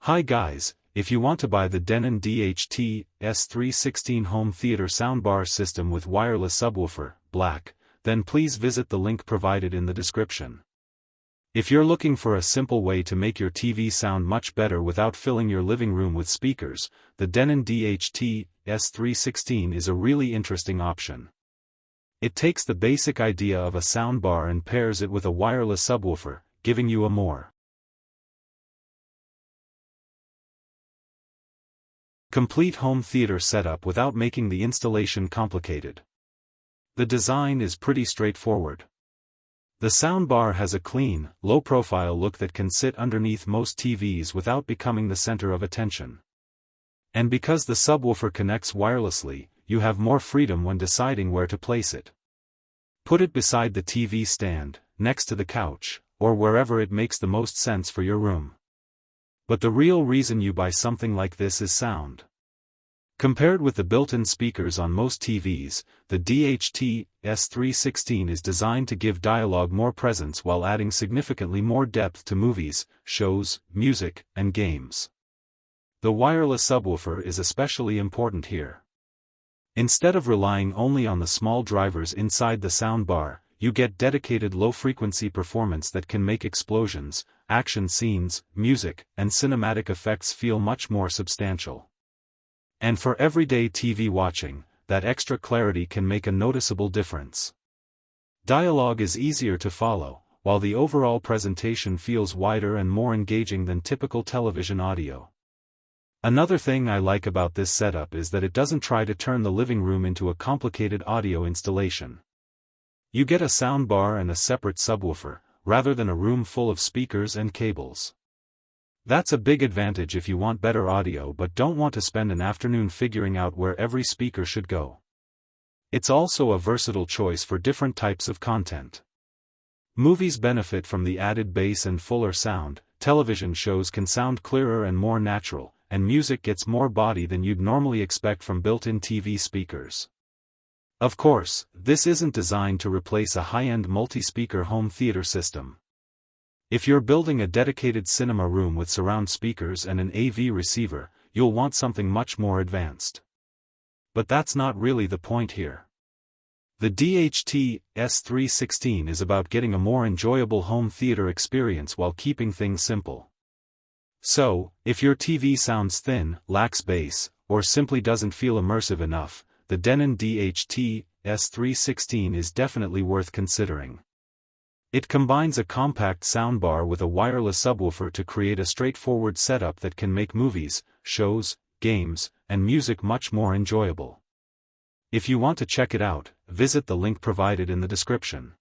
Hi guys, if you want to buy the Denon DHT-S316 home theater soundbar system with wireless subwoofer, black, then please visit the link provided in the description. If you're looking for a simple way to make your TV sound much better without filling your living room with speakers, the Denon DHT-S316 is a really interesting option. It takes the basic idea of a soundbar and pairs it with a wireless subwoofer, giving you a more complete home theater setup without making the installation complicated. The design is pretty straightforward. The soundbar has a clean, low-profile look that can sit underneath most TVs without becoming the center of attention. And because the subwoofer connects wirelessly, you have more freedom when deciding where to place it. Put it beside the TV stand, next to the couch, or wherever it makes the most sense for your room. But the real reason you buy something like this is sound. Compared with the built-in speakers on most TVs, the DHT-S316 is designed to give dialogue more presence while adding significantly more depth to movies, shows, music, and games. The wireless subwoofer is especially important here. Instead of relying only on the small drivers inside the soundbar, you get dedicated low-frequency performance that can make explosions, action scenes, music, and cinematic effects feel much more substantial. And for everyday TV watching, that extra clarity can make a noticeable difference. Dialogue is easier to follow, while the overall presentation feels wider and more engaging than typical television audio. Another thing I like about this setup is that it doesn't try to turn the living room into a complicated audio installation. You get a soundbar and a separate subwoofer, rather than a room full of speakers and cables. That's a big advantage if you want better audio but don't want to spend an afternoon figuring out where every speaker should go. It's also a versatile choice for different types of content. Movies benefit from the added bass and fuller sound, television shows can sound clearer and more natural, and music gets more body than you'd normally expect from built-in TV speakers. Of course, this isn't designed to replace a high-end multi-speaker home theater system. If you're building a dedicated cinema room with surround speakers and an AV receiver, you'll want something much more advanced. But that's not really the point here. The DHT-S316 is about getting a more enjoyable home theater experience while keeping things simple. So, if your TV sounds thin, lacks bass, or simply doesn't feel immersive enough, the Denon DHT-S316 is definitely worth considering. It combines a compact soundbar with a wireless subwoofer to create a straightforward setup that can make movies, shows, games, and music much more enjoyable. If you want to check it out, visit the link provided in the description.